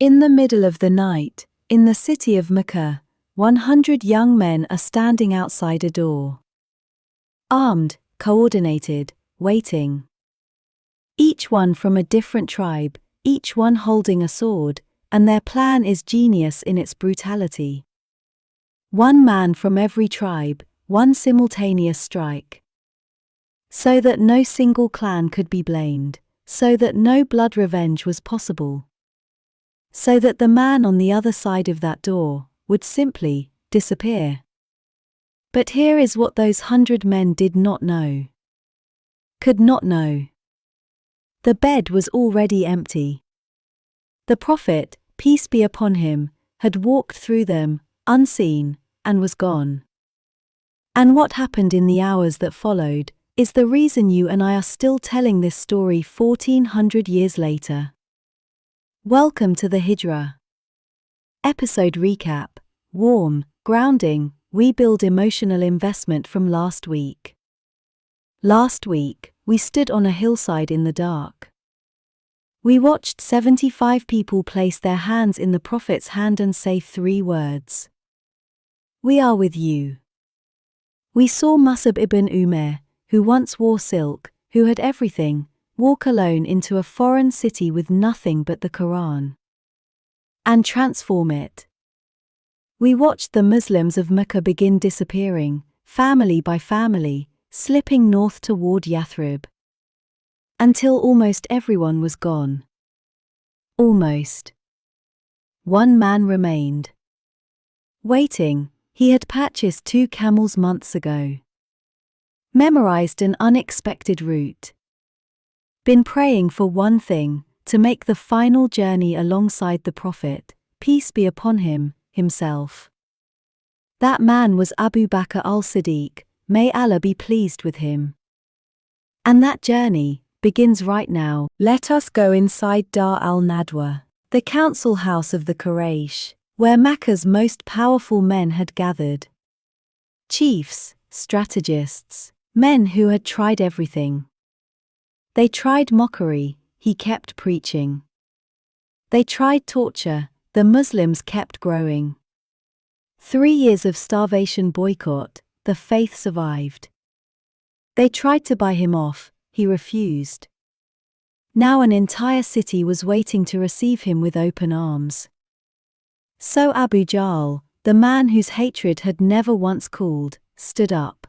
In the middle of the night, in the city of Makkah, 100 young men are standing outside a door. Armed, coordinated, waiting. Each one from a different tribe, each one holding a sword, and their plan is genius in its brutality. One man from every tribe, one simultaneous strike. So that no single clan could be blamed, so that no blood revenge was possible. So that the man on the other side of that door would simply disappear. But here is what those 100 men did not know. Could not know. The bed was already empty. The Prophet, peace be upon him, had walked through them, unseen, and was gone. And what happened in the hours that followed is the reason you and I are still telling this story 1400 years later. Welcome to the Hijrah. Episode recap. Warm, grounding, we build emotional investment from last week. Last week, we stood on a hillside in the dark. We watched 75 people place their hands in the Prophet's hand and say 3 words. We are with you. We saw Mus'ab ibn Umair, who once wore silk, who had everything, walk alone into a foreign city with nothing but the Quran. And transform it. We watched the Muslims of Makkah begin disappearing, family by family, slipping north toward Yathrib. Until almost everyone was gone. Almost. One man remained. Waiting, he had purchased 2 camels months ago. Memorized an unexpected route. Been praying for one thing, to make the final journey alongside the Prophet, peace be upon him, himself. That man was Abu Bakr al-Siddiq, may Allah be pleased with him. And that journey begins right now. Let us go inside Dar al-Nadwa, the council house of the Quraysh, where Makkah's most powerful men had gathered. Chiefs, strategists, men who had tried everything. They tried mockery, he kept preaching. They tried torture, the Muslims kept growing. 3 years of starvation boycott, the faith survived. They tried to buy him off, he refused. Now an entire city was waiting to receive him with open arms. So Abu Jahl, the man whose hatred had never once cooled, stood up.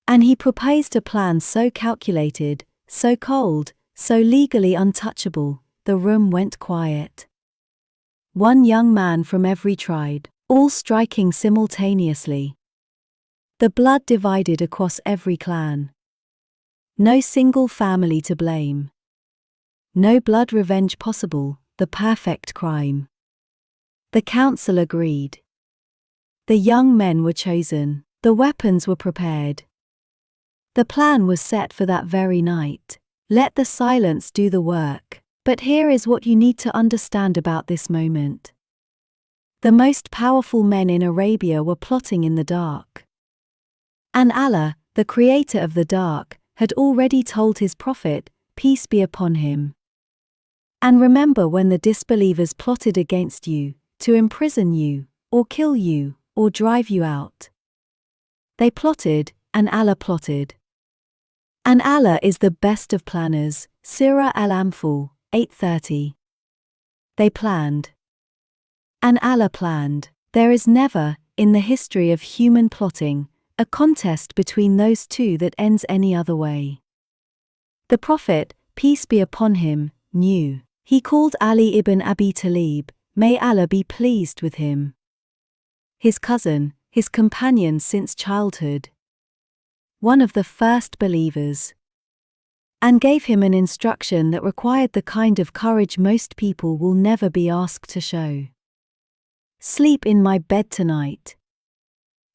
And he proposed a plan so calculated, so cold, so legally untouchable, the room went quiet. One young man from every tribe, all striking simultaneously. The blood divided across every clan. No single family to blame. No blood revenge possible, the perfect crime. The council agreed. The young men were chosen, the weapons were prepared. The plan was set for that very night. Let the silence do the work. But here is what you need to understand about this moment. The most powerful men in Arabia were plotting in the dark. And Allah, the creator of the dark, had already told his Prophet, peace be upon him. And remember when the disbelievers plotted against you, to imprison you, or kill you, or drive you out. They plotted, and Allah plotted. And Allah is the best of planners, Seerah al-Anfal, 8:30. They planned. And Allah planned. There is never, in the history of human plotting, a contest between those two that ends any other way. The Prophet, peace be upon him, knew. He called Ali ibn Abi Talib, may Allah be pleased with him. His cousin, his companion since childhood. One of the first believers. And gave him an instruction that required the kind of courage most people will never be asked to show. Sleep in my bed tonight.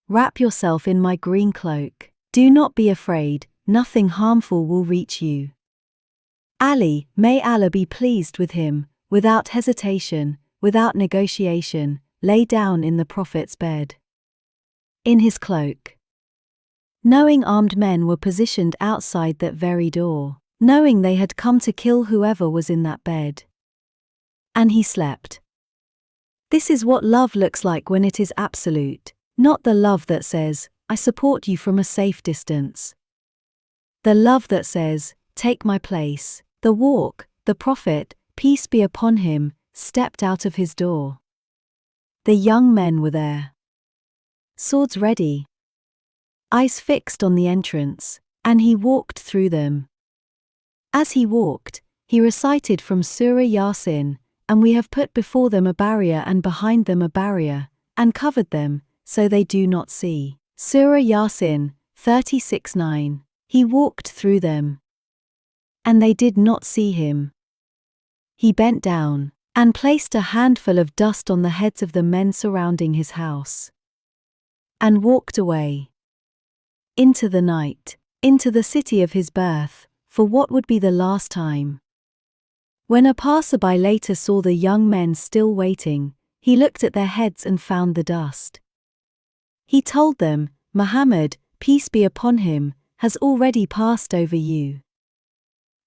Wrap yourself in my green cloak. Do not be afraid, nothing harmful will reach you. Ali, may Allah be pleased with him, without hesitation, without negotiation, lay down in the Prophet's bed. In his cloak. Knowing armed men were positioned outside that very door, knowing they had come to kill whoever was in that bed. and he slept. This is what love looks like when it is absolute, not the love that says, I support you from a safe distance. The love that says, take my place. The walk, the Prophet, peace be upon him, stepped out of his door. The young men were there. Swords ready. Eyes fixed on the entrance, and he walked through them. As he walked, he recited from Surah Yasin, and we have put before them a barrier and behind them a barrier, and covered them, so they do not see. Surah Yasin, 36:9. He walked through them, and they did not see him. He bent down, and placed a handful of dust on the heads of the men surrounding his house, and walked away. Into the night, into the city of his birth, for what would be the last time. When a passerby later saw the young men still waiting, he looked at their heads and found the dust. He told them, Muhammad, peace be upon him, has already passed over you.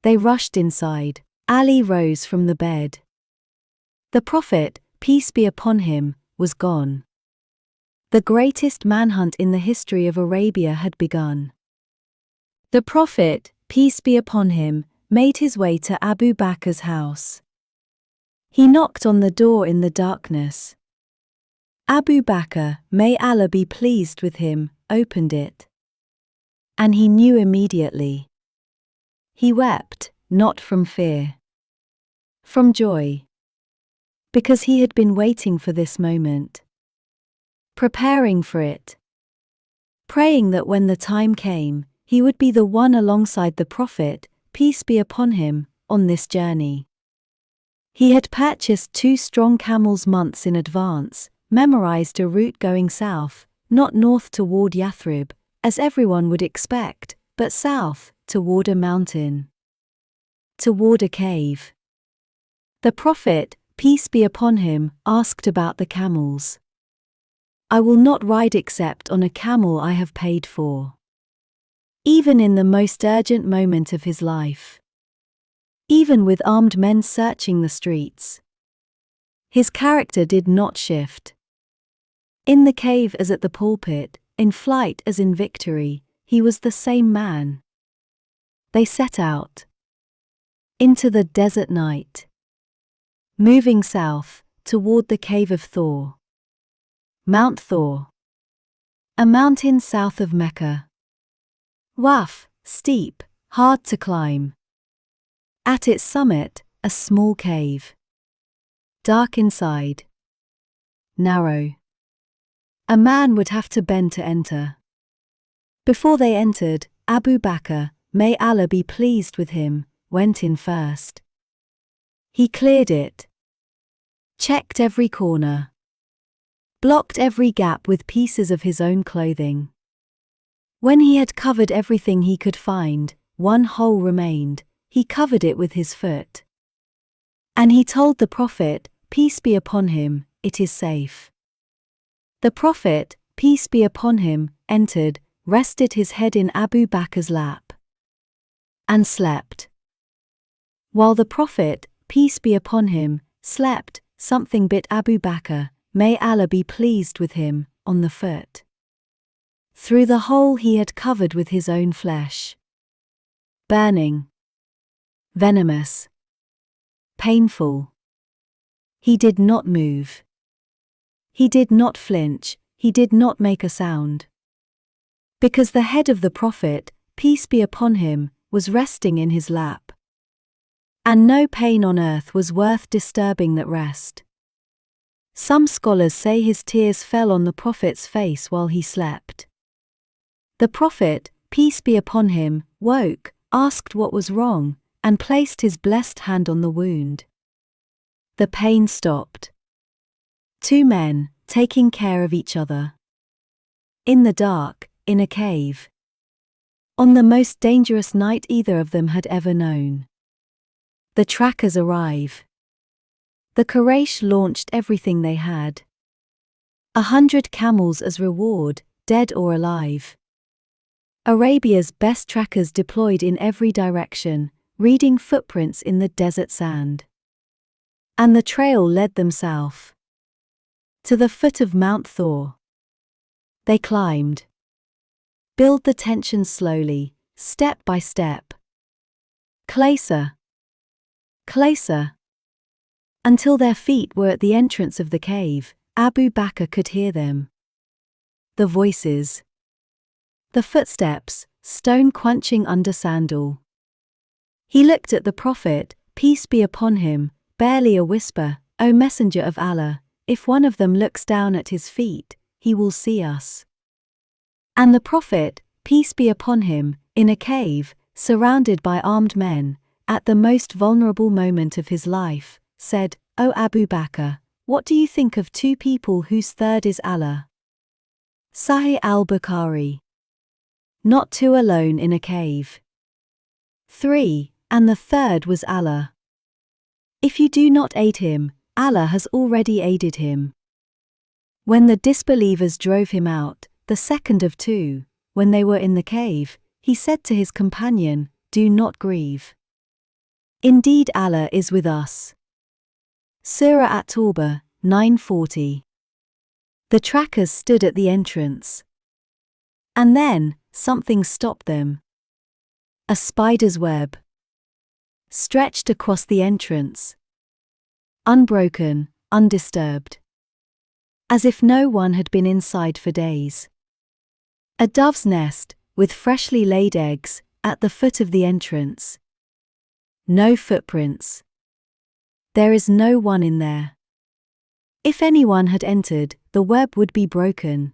They rushed inside. Ali rose from the bed. The Prophet, peace be upon him, was gone. The greatest manhunt in the history of Arabia had begun. The Prophet, peace be upon him, made his way to Abu Bakr's house. He knocked on the door in the darkness. Abu Bakr, may Allah be pleased with him, opened it. And he knew immediately. He wept, not from fear, from joy. Because he had been waiting for this moment, preparing for it, praying that when the time came, he would be the one alongside the Prophet, peace be upon him, on this journey. He had purchased 2 strong camels months in advance, memorized a route going south, not north toward Yathrib, as everyone would expect, but south, toward a mountain, toward a cave. The Prophet, peace be upon him, asked about the camels. I will not ride except on a camel I have paid for. Even in the most urgent moment of his life. Even with armed men searching the streets. His character did not shift. In the cave as at the pulpit, in flight as in victory, he was the same man. They set out. Into the desert night. Moving south, toward the Cave of Thawr. Mount Thawr. A mountain south of Mecca. Rough, steep, hard to climb. At its summit, a small cave. Dark inside. Narrow. A man would have to bend to enter. Before they entered, Abu Bakr, may Allah be pleased with him, went in first. He cleared it. Checked every corner. Blocked every gap with pieces of his own clothing. When he had covered everything he could find, one hole remained, he covered it with his foot. And he told the Prophet, peace be upon him, it is safe. The Prophet, peace be upon him, entered, rested his head in Abu Bakr's lap, and slept. While the Prophet, peace be upon him, slept, something bit Abu Bakr, may Allah be pleased with him, on the foot. Through the hole he had covered with his own flesh. Burning. Venomous. Painful. He did not move. He did not flinch, he did not make a sound. Because the head of the Prophet, peace be upon him, was resting in his lap. And no pain on earth was worth disturbing that rest. Some scholars say his tears fell on the Prophet's face while he slept. The Prophet, peace be upon him, woke, asked what was wrong, and placed his blessed hand on the wound. The pain stopped. 2 men, taking care of each other. In the dark, in a cave. On the most dangerous night either of them had ever known. The trackers arrive. The Quraysh launched everything they had. 100 camels as reward, dead or alive. Arabia's best trackers deployed in every direction, reading footprints in the desert sand. And the trail led them south to the foot of Mount Thawr. They climbed. Build the tension slowly, step by step. Closer. Closer. Until their feet were at the entrance of the cave, Abu Bakr could hear them. The voices. The footsteps, stone crunching under sandal. He looked at the Prophet, peace be upon him, barely a whisper, O Messenger of Allah, if one of them looks down at his feet, he will see us. And the Prophet, peace be upon him, in a cave, surrounded by armed men, at the most vulnerable moment of his life, said, O Abu Bakr, what do you think of two people whose third is Allah? Sahih al-Bukhari. Not two alone in a cave. 3. And the third was Allah. If you do not aid him, Allah has already aided him. When the disbelievers drove him out, the second of two, when they were in the cave, he said to his companion, Do not grieve. Indeed Allah is with us. Seerah at Tawbah, 940. The trackers stood at the entrance. And then, something stopped them. A spider's web. Stretched across the entrance. Unbroken, undisturbed. As if no one had been inside for days. A dove's nest, with freshly laid eggs, at the foot of the entrance. No footprints. There is no one in there. If anyone had entered, the web would be broken.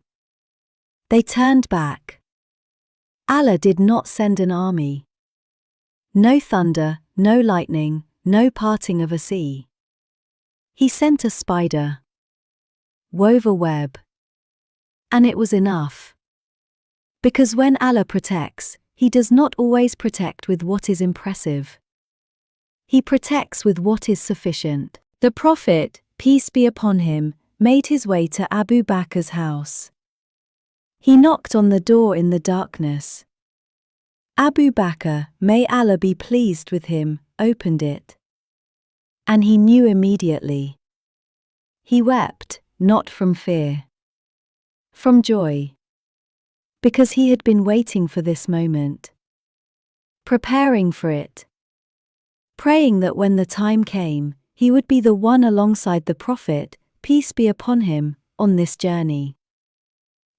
They turned back. Allah did not send an army. No thunder, no lightning, no parting of a sea. He sent a spider. Wove a web. And it was enough. Because when Allah protects, He does not always protect with what is impressive. He protects with what is sufficient. The Prophet, peace be upon him, made his way to Abu Bakr's house. He knocked on the door in the darkness. Abu Bakr, may Allah be pleased with him, opened it. And he knew immediately. He wept, not from fear. From joy. Because he had been waiting for this moment. Preparing for it. Praying that when the time came, he would be the one alongside the Prophet, peace be upon him, on this journey.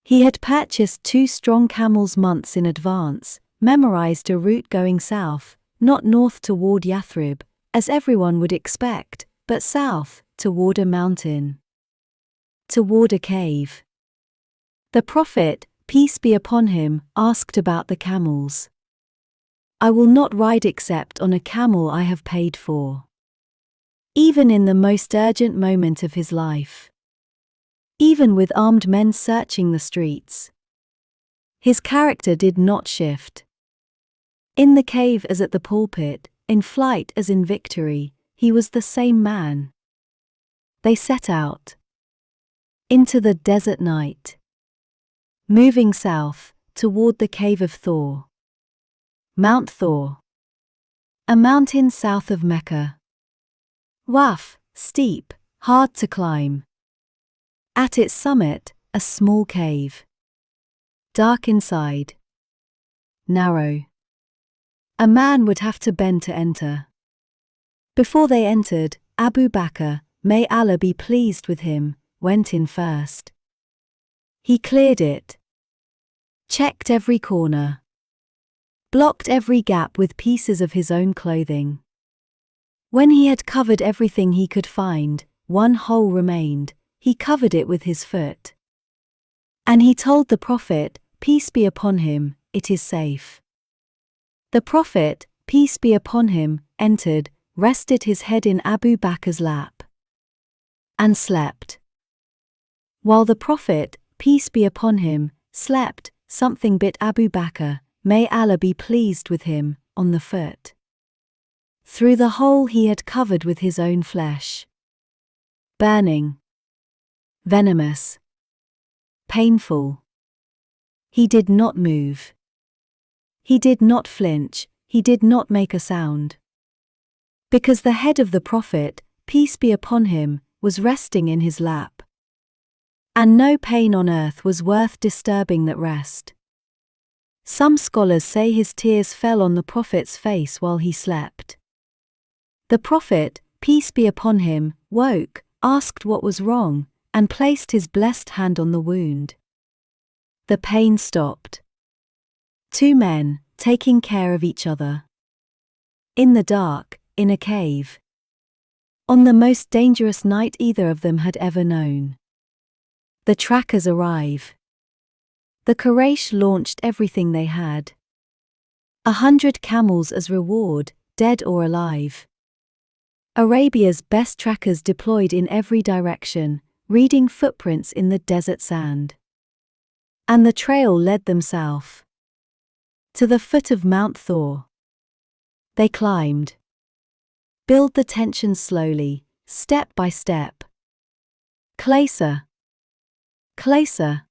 He had purchased 2 strong camels months in advance, memorized a route going south, not north toward Yathrib, as everyone would expect, but south, toward a mountain. Toward a cave. The Prophet, peace be upon him, asked about the camels. I will not ride except on a camel I have paid for. Even in the most urgent moment of his life. Even with armed men searching the streets. His character did not shift. In the cave as at the pulpit, in flight as in victory, he was the same man. They set out. Into the desert night. Moving south, toward the Cave of Thawr. Mount Thawr. A mountain south of Mecca. Rough, steep, hard to climb. At its summit, a small cave. Dark inside. Narrow. A man would have to bend to enter. Before they entered, Abu Bakr, may Allah be pleased with him, went in first. He cleared it. Checked every corner. Blocked every gap with pieces of his own clothing. When he had covered everything he could find, one hole remained, he covered it with his foot. And he told the Prophet, peace be upon him, it is safe. The Prophet, peace be upon him, entered, rested his head in Abu Bakr's lap. And slept. While the Prophet, peace be upon him, slept, something bit Abu Bakr, may Allah be pleased with him, on the foot. Through the hole he had covered with his own flesh. Burning. Venomous. Painful. He did not move. He did not flinch, he did not make a sound. Because the head of the Prophet, peace be upon him, was resting in his lap. And no pain on earth was worth disturbing that rest. Some scholars say his tears fell on the Prophet's face while he slept. The Prophet, peace be upon him, woke, asked what was wrong, and placed his blessed hand on the wound. The pain stopped. Two men, taking care of each other. In the dark, in a cave. On the most dangerous night either of them had ever known. The trackers arrive. The Quraysh launched everything they had. 100 camels as reward, dead or alive. Arabia's best trackers deployed in every direction, reading footprints in the desert sand. And the trail led them south. To the foot of Mount Thawr. They climbed. Build the tension slowly, step by step. Closer. Closer.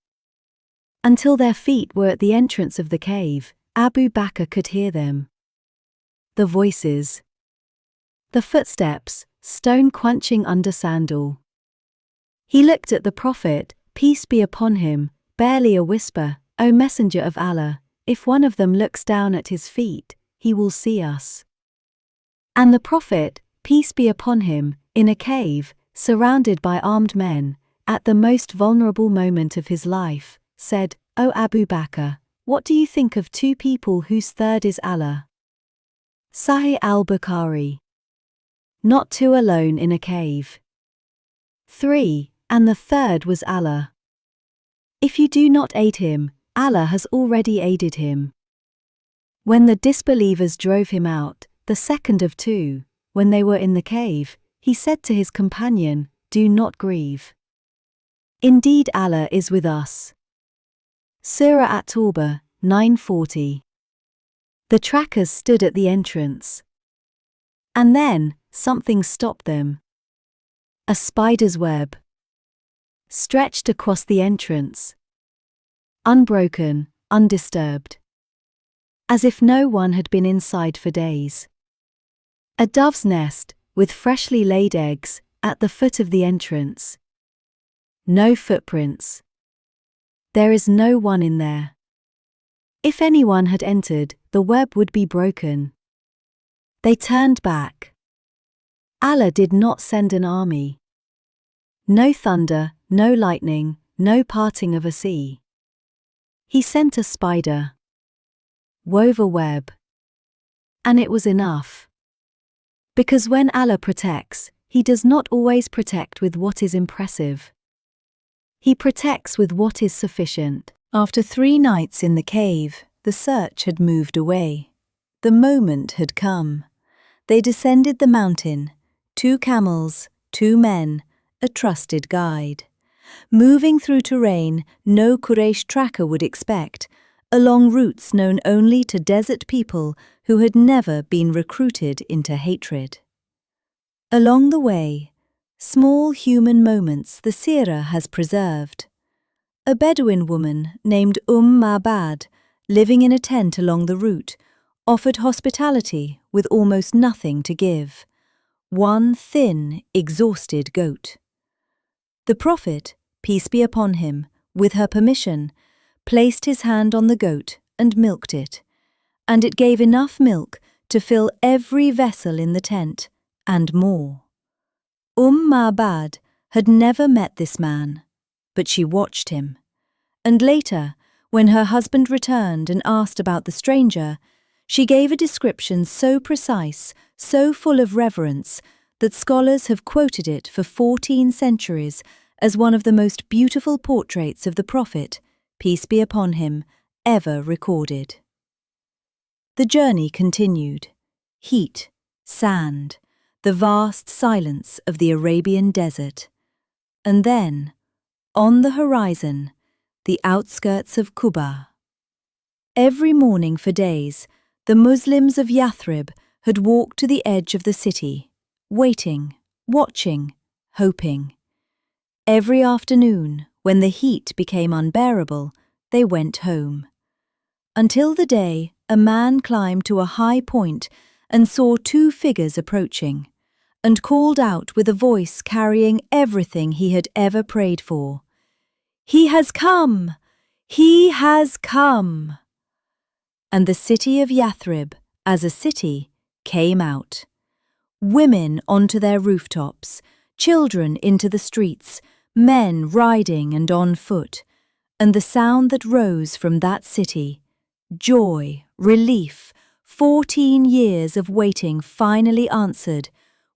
Until their feet were at the entrance of the cave, Abu Bakr could hear them. The voices. The footsteps, stone crunching under sandal. He looked at the Prophet, peace be upon him, barely a whisper, O Messenger of Allah, if one of them looks down at his feet, he will see us. And the Prophet, peace be upon him, in a cave, surrounded by armed men, at the most vulnerable moment of his life, said, O Abu Bakr, what do you think of two people whose third is Allah? Sahih al-Bukhari. Not two alone in a cave. 3, and the third was Allah. If you do not aid him, Allah has already aided him. When the disbelievers drove him out, the second of two, when they were in the cave, he said to his companion, do not grieve. Indeed Allah is with us. Surah at-Tawbah, 940. The trackers stood at the entrance. And then, something stopped them. A spider's web. Stretched across the entrance. Unbroken, undisturbed. As if no one had been inside for days. A dove's nest, with freshly laid eggs, at the foot of the entrance. No footprints. There is no one in there. If anyone had entered, the web would be broken. They turned back. Allah did not send an army. No thunder, no lightning, no parting of a sea. He sent a spider. Wove a web. And it was enough. Because when Allah protects, He does not always protect with what is impressive. He protects with what is sufficient. After 3 nights in the cave, the search had moved away. The moment had come. They descended the mountain, 2 camels, 2 men, a trusted guide. Moving through terrain no Quraysh tracker would expect, along routes known only to desert people who had never been recruited into hatred. Along the way, small human moments the Seerah has preserved. A Bedouin woman named Ma'bad, living in a tent along the route, offered hospitality with almost nothing to give. 1 thin, exhausted goat. The Prophet, peace be upon him, with her permission, placed his hand on the goat and milked it, and it gave enough milk to fill every vessel in the tent, and more. Ma'bad had never met this man, but she watched him. And later, when her husband returned and asked about the stranger, she gave a description so precise, so full of reverence, that scholars have quoted it for 14 centuries as one of the most beautiful portraits of the Prophet, peace be upon him, ever recorded. The journey continued. Heat, sand, the vast silence of the Arabian desert. And then, on the horizon, the outskirts of Quba. Every morning for days, the Muslims of Yathrib had walked to the edge of the city, waiting, watching, hoping. Every afternoon, when the heat became unbearable, they went home. Until the day a man climbed to a high point and saw 2 figures approaching, and called out with a voice carrying everything he had ever prayed for. "He has come! He has come!" And the city of Yathrib, as a city, came out. Women onto their rooftops, children into the streets, men riding and on foot, and the sound that rose from that city, joy, relief, 14 years of waiting finally answered,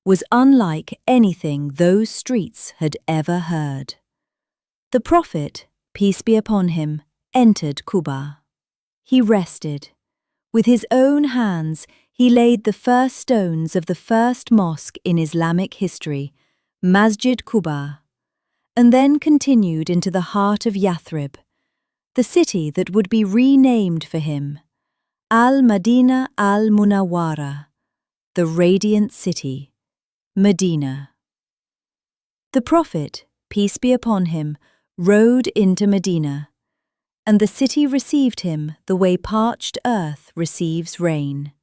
was unlike anything those streets had ever heard. The Prophet, peace be upon him, entered Quba. He rested. With his own hands, he laid the first stones of the first mosque in Islamic history, Masjid Quba, and then continued into the heart of Yathrib, the city that would be renamed for him, al-Madinah al-Munawwara, the radiant city, Medina. The Prophet, peace be upon him, rode into Medina, and the city received him the way parched earth receives rain.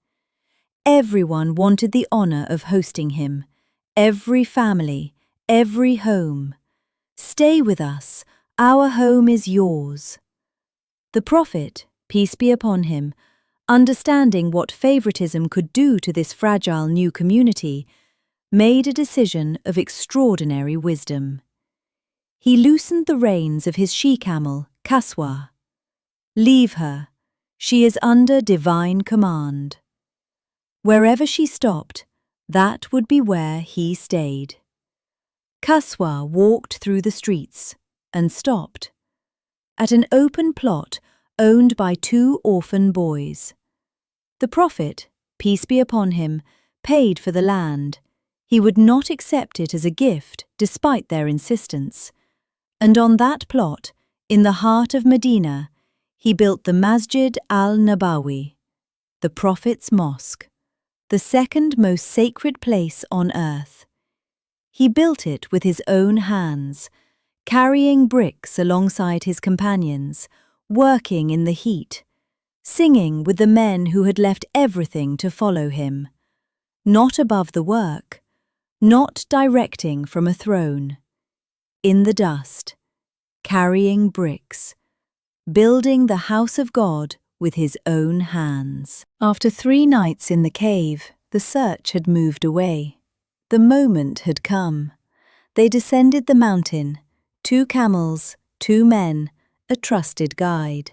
Everyone wanted the honor of hosting him, every family, every home. "Stay with us, our home is yours." The Prophet, peace be upon him, understanding what favoritism could do to this fragile new community, made a decision of extraordinary wisdom. He loosened the reins of his she-camel, Kaswa. "Leave her, she is under divine command." Wherever she stopped, that would be where he stayed. Kaswa walked through the streets and stopped at an open plot owned by 2 orphan boys. The Prophet, peace be upon him, paid for the land. He would not accept it as a gift despite their insistence. And on that plot, in the heart of Medina, he built the Masjid al-Nabawi, the Prophet's mosque, the second most sacred place on earth. He built it with his own hands, carrying bricks alongside his companions, working in the heat, singing with the men who had left everything to follow him, not above the work, not directing from a throne, in the dust, carrying bricks, building the house of God with his own hands. After 3 nights in the cave, the search had moved away. The moment had come. They descended the mountain, 2 camels, 2 men, a trusted guide.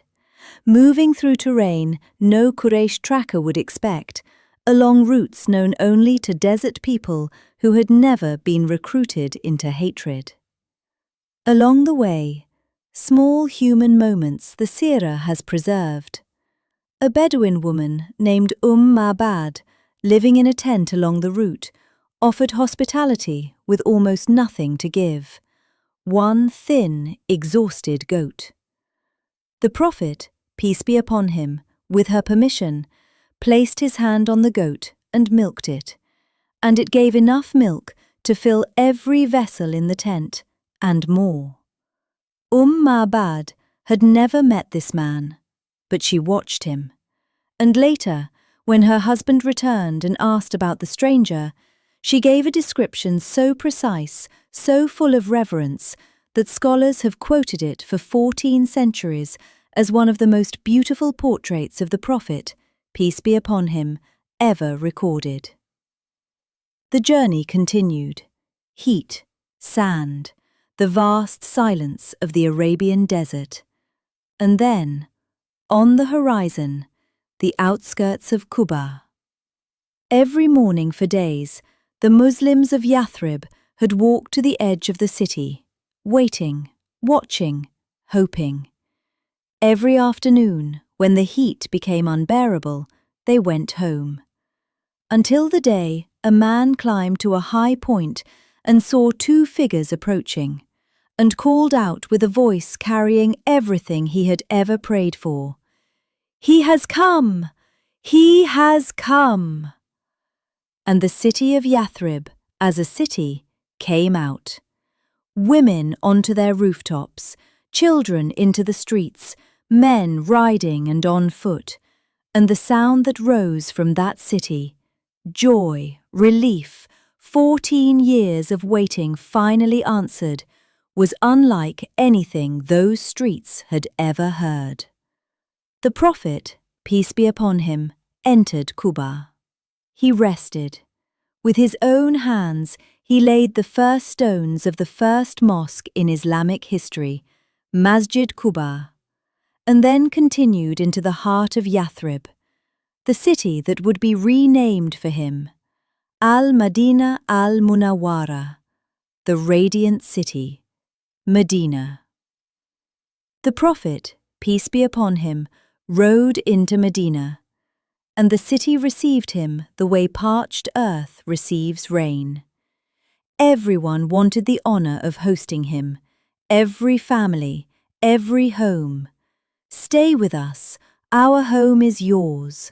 Moving through terrain no Quraysh tracker would expect, along routes known only to desert people who had never been recruited into hatred. Along the way, small human moments the Seerah has preserved. A Bedouin woman named Ma'bad, living in a tent along the route, offered hospitality with almost nothing to give. 1 thin, exhausted goat. The Prophet, peace be upon him, with her permission, placed his hand on the goat and milked it, and it gave enough milk to fill every vessel in the tent, and more. Ma'bad had never met this man, but she watched him. And later, when her husband returned and asked about the stranger, she gave a description so precise, so full of reverence, that scholars have quoted it for 14 centuries as one of the most beautiful portraits of the Prophet, peace be upon him, ever recorded. The journey continued. Heat, sand, the vast silence of the Arabian desert. And then, on the horizon, the outskirts of Quba. Every morning for days, the Muslims of Yathrib had walked to the edge of the city, waiting, watching, hoping. Every afternoon, when the heat became unbearable, they went home. Until the day a man climbed to a high point and saw 2 figures approaching, and called out with a voice carrying everything he had ever prayed for. "He has come! He has come!" And the city of Yathrib, as a city, came out. Women onto their rooftops, children into the streets, men riding and on foot, and the sound that rose from that city, joy, relief, 14 years of waiting finally answered, was unlike anything those streets had ever heard. The Prophet, peace be upon him, entered Quba. He rested. With his own hands, he laid the first stones of the first mosque in Islamic history, Masjid Quba, and then continued into the heart of Yathrib, the city that would be renamed for him, al-Madinah al-Munawwara, the radiant city, Medina. The Prophet, peace be upon him, rode into Medina, and the city received him the way parched earth receives rain. Everyone wanted the honor of hosting him, every family, every home. Stay with us, our home is yours.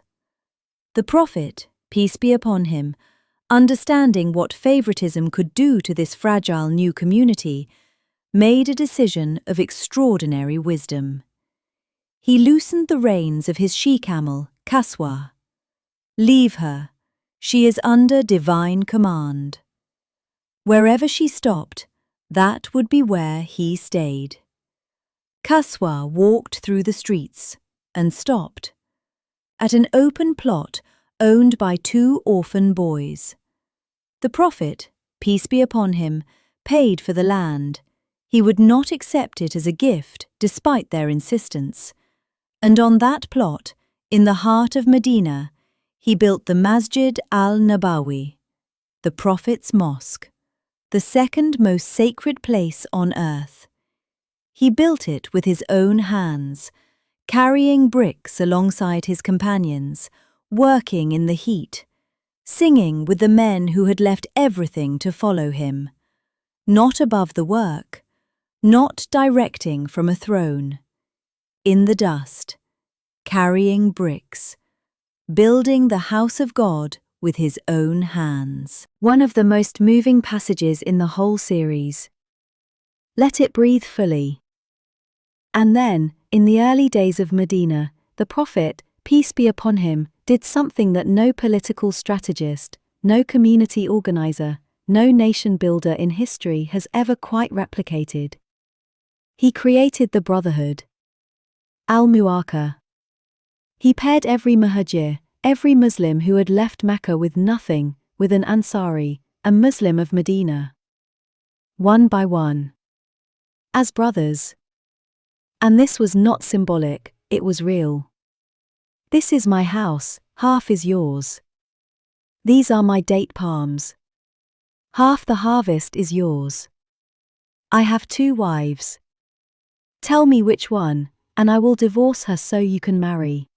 The Prophet, peace be upon him, understanding what favoritism could do to this fragile new community, made a decision of extraordinary wisdom. He loosened the reins of his she-camel, Kaswa. Leave her, she is under divine command. Wherever she stopped, that would be where he stayed. Kaswa walked through the streets and stopped at an open plot owned by 2 orphan boys. The Prophet, peace be upon him, paid for the land. He would not accept it as a gift despite their insistence. And on that plot, in the heart of Medina, he built the Masjid al-Nabawi, the Prophet's mosque, the second most sacred place on earth. He built it with his own hands, carrying bricks alongside his companions, working in the heat, singing with the men who had left everything to follow him, not above the work, not directing from a throne, in the dust, carrying bricks, building the house of God with his own hands. One of the most moving passages in the whole series. Let it breathe fully. And then, in the early days of Medina, the Prophet, peace be upon him, did something that no political strategist, no community organizer, no nation builder in history has ever quite replicated. He created the Brotherhood, al-Muakhah. He paired every Muhajir, every Muslim who had left Mecca with nothing, with an Ansari, a Muslim of Medina. One by one. As brothers. And this was not symbolic, it was real. This is my house, half is yours. These are my date palms. Half the harvest is yours. I have 2 wives. Tell me which one, and I will divorce her so you can marry.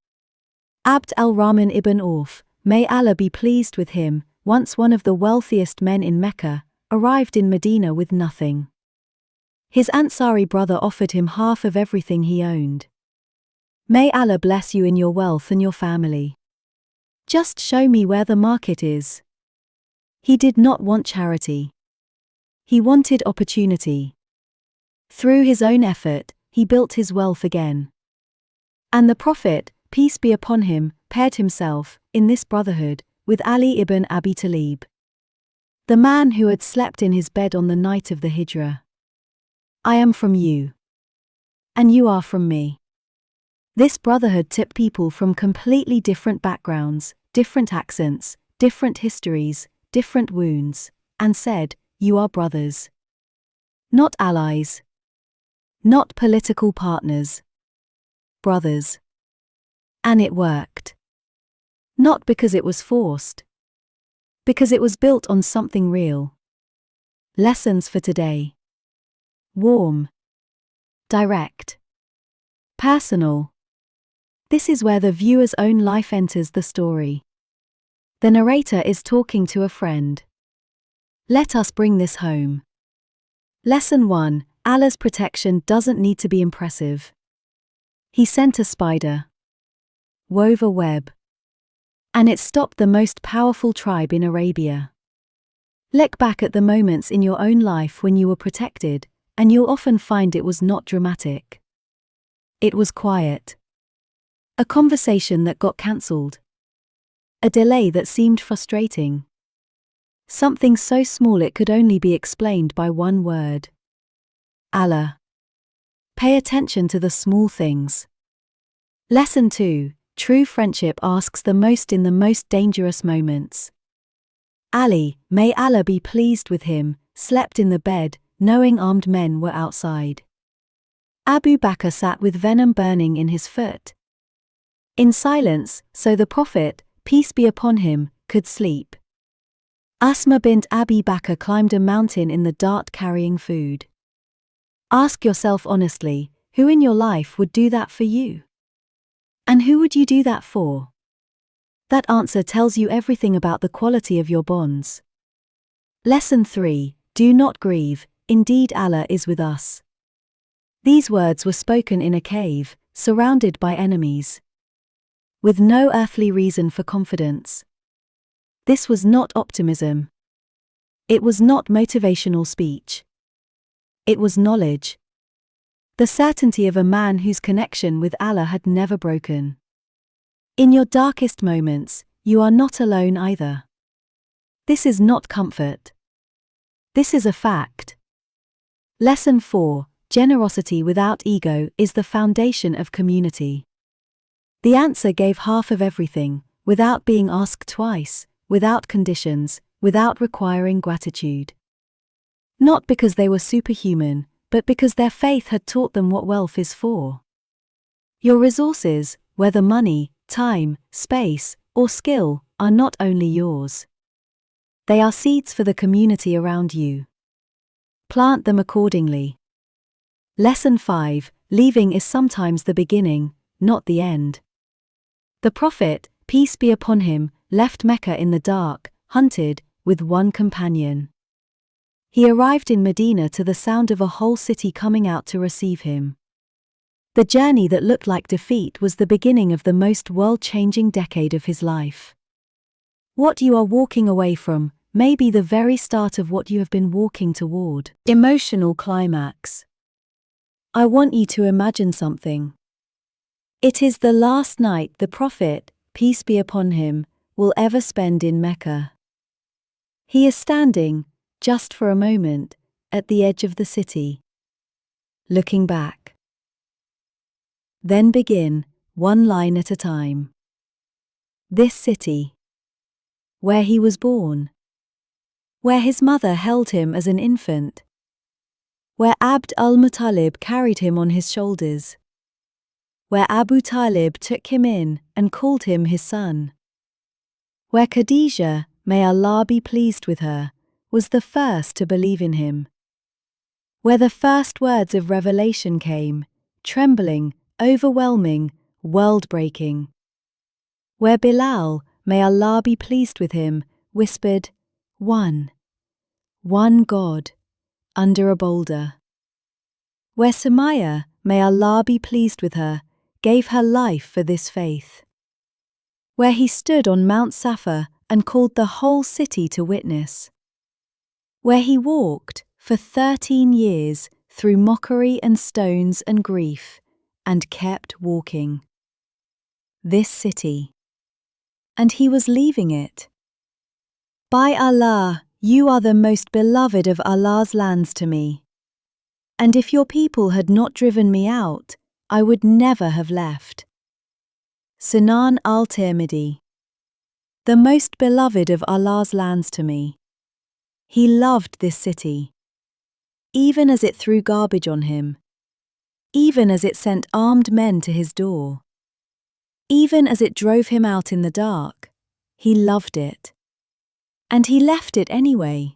Abd al-Rahman ibn Auf, may Allah be pleased with him, once one of the wealthiest men in Mecca, arrived in Medina with nothing. His Ansari brother offered him half of everything he owned. May Allah bless you in your wealth and your family. Just show me where the market is. He did not want charity. He wanted opportunity. Through his own effort, he built his wealth again. And the Prophet, peace be upon him, paired himself, in this brotherhood, with Ali ibn Abi Talib, the man who had slept in his bed on the night of the Hijrah. I am from you. And you are from me. This brotherhood tipped people from completely different backgrounds, different accents, different histories, different wounds, and said, you are brothers. Not allies. Not political partners. Brothers. And it worked. Not because it was forced. Because it was built on something real. Lessons for today. Warm. Direct. Personal. This is where the viewer's own life enters the story. The narrator is talking to a friend. Let us bring this home. Lesson 1. Allah's protection doesn't need to be impressive. He sent a spider. Wove a web. And it stopped the most powerful tribe in Arabia. Look back at the moments in your own life when you were protected, and you'll often find it was not dramatic. It was quiet. A conversation that got cancelled. A delay that seemed frustrating. Something so small it could only be explained by one word. Allah. Pay attention to the small things. Lesson 2. True friendship asks the most in the most dangerous moments. Ali, may Allah be pleased with him, slept in the bed, knowing armed men were outside. Abu Bakr sat with venom burning in his foot. In silence, so the Prophet, peace be upon him, could sleep. Asma bint Abi Bakr climbed a mountain in the dart carrying food. Ask yourself honestly, who in your life would do that for you? And who would you do that for? That answer tells you everything about the quality of your bonds. Lesson 3. Do not grieve, indeed Allah is with us. These words were spoken in a cave, surrounded by enemies. With no earthly reason for confidence. This was not optimism. It was not motivational speech. It was knowledge. The certainty of a man whose connection with Allah had never broken. In your darkest moments, you are not alone either. This is not comfort. This is a fact. Lesson 4. Generosity without ego is the foundation of community. The answer gave half of everything, without being asked twice, without conditions, without requiring gratitude. Not because they were superhuman, but because their faith had taught them what wealth is for. Your resources, whether money, time, space, or skill, are not only yours. They are seeds for the community around you. Plant them accordingly. Lesson 5. Leaving is sometimes the beginning, not the end. The Prophet, peace be upon him, left Mecca in the dark, hunted, with one companion. He arrived in Medina to the sound of a whole city coming out to receive him. The journey that looked like defeat was the beginning of the most world-changing decade of his life. What you are walking away from may be the very start of what you have been walking toward. Emotional climax. I want you to imagine something. It is the last night the Prophet, peace be upon him, will ever spend in Mecca. He is standing, just for a moment, at the edge of the city. Looking back. Then begin, one line at a time. This city. Where he was born. Where his mother held him as an infant. Where Abd al-Muttalib carried him on his shoulders. Where Abu Talib took him in and called him his son. Where Khadijah, may Allah be pleased with her, was the first to believe in him. Where the first words of revelation came, trembling, overwhelming, world-breaking. Where Bilal, may Allah be pleased with him, whispered, One God, under a boulder. Where Sumayya, may Allah be pleased with her, gave her life for this faith. Where he stood on Mount Safa and called the whole city to witness. Where he walked, for 13 years, through mockery and stones and grief, and kept walking. This city. And he was leaving it. By Allah, you are the most beloved of Allah's lands to me. And if your people had not driven me out, I would never have left. Sunan al-Tirmidhi. The most beloved of Allah's lands to me. He loved this city. Even as it threw garbage on him. Even as it sent armed men to his door. Even as it drove him out in the dark, he loved it. And he left it anyway.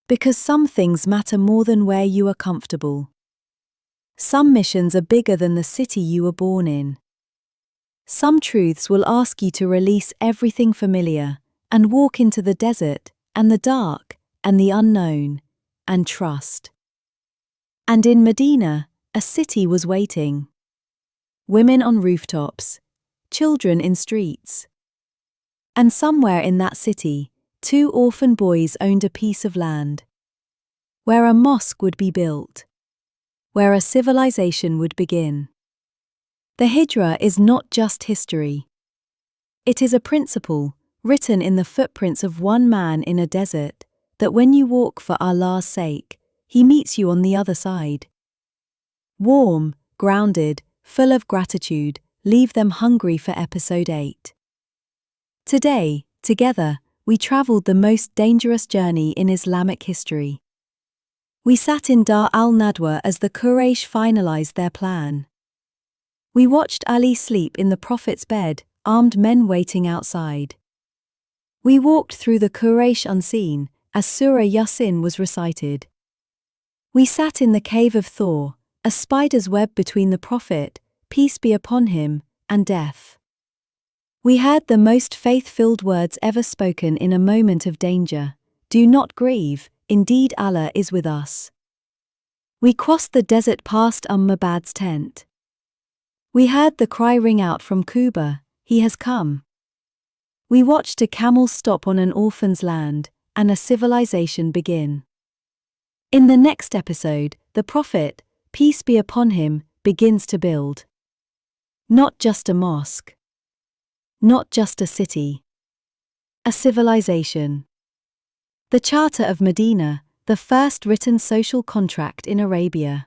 Because some things matter more than where you are comfortable. Some missions are bigger than the city you were born in. Some truths will ask you to release everything familiar and walk into the desert and the dark and the unknown and trust. And in Medina, a city was waiting. Women on rooftops, children in streets. And somewhere in that city, 2 orphan boys owned a piece of land. Where a mosque would be built. Where a civilization would begin. The Hijrah is not just history. It is a principle, written in the footprints of one man in a desert, that when you walk for Allah's sake, He meets you on the other side. Warm, grounded, full of gratitude, leave them hungry for episode 8. Today, together, we traveled the most dangerous journey in Islamic history. We sat in Dar al-Nadwa as the Quraysh finalized their plan. We watched Ali sleep in the Prophet's bed, armed men waiting outside. We walked through the Quraysh unseen, as Surah Yasin was recited. We sat in the Cave of Thawr, a spider's web between the Prophet, peace be upon him, and death. We heard the most faith-filled words ever spoken in a moment of danger: "Do not grieve, indeed Allah is with us." We crossed the desert past Ma'bad's tent. We heard the cry ring out from Quba, "He has come." We watched a camel stop on an orphan's land, and a civilization begin. In the next episode, the Prophet, peace be upon him, begins to build. Not just a mosque. Not just a city. A civilization. The Charter of Medina, the first written social contract in Arabia.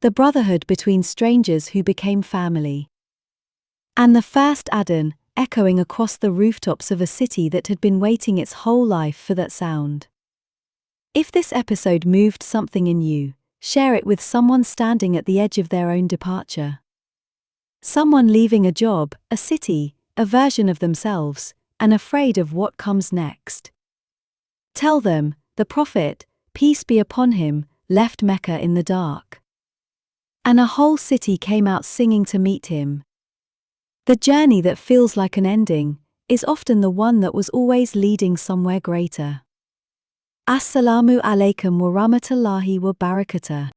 The brotherhood between strangers who became family. And the first adhan, echoing across the rooftops of a city that had been waiting its whole life for that sound. If this episode moved something in you, share it with someone standing at the edge of their own departure. Someone leaving a job, a city, a version of themselves, and afraid of what comes next. Tell them, the Prophet, peace be upon him, left Mecca in the dark. And a whole city came out singing to meet him. The journey that feels like an ending is often the one that was always leading somewhere greater. Assalamu alaikum wa rahmatullahi wa barakatuh.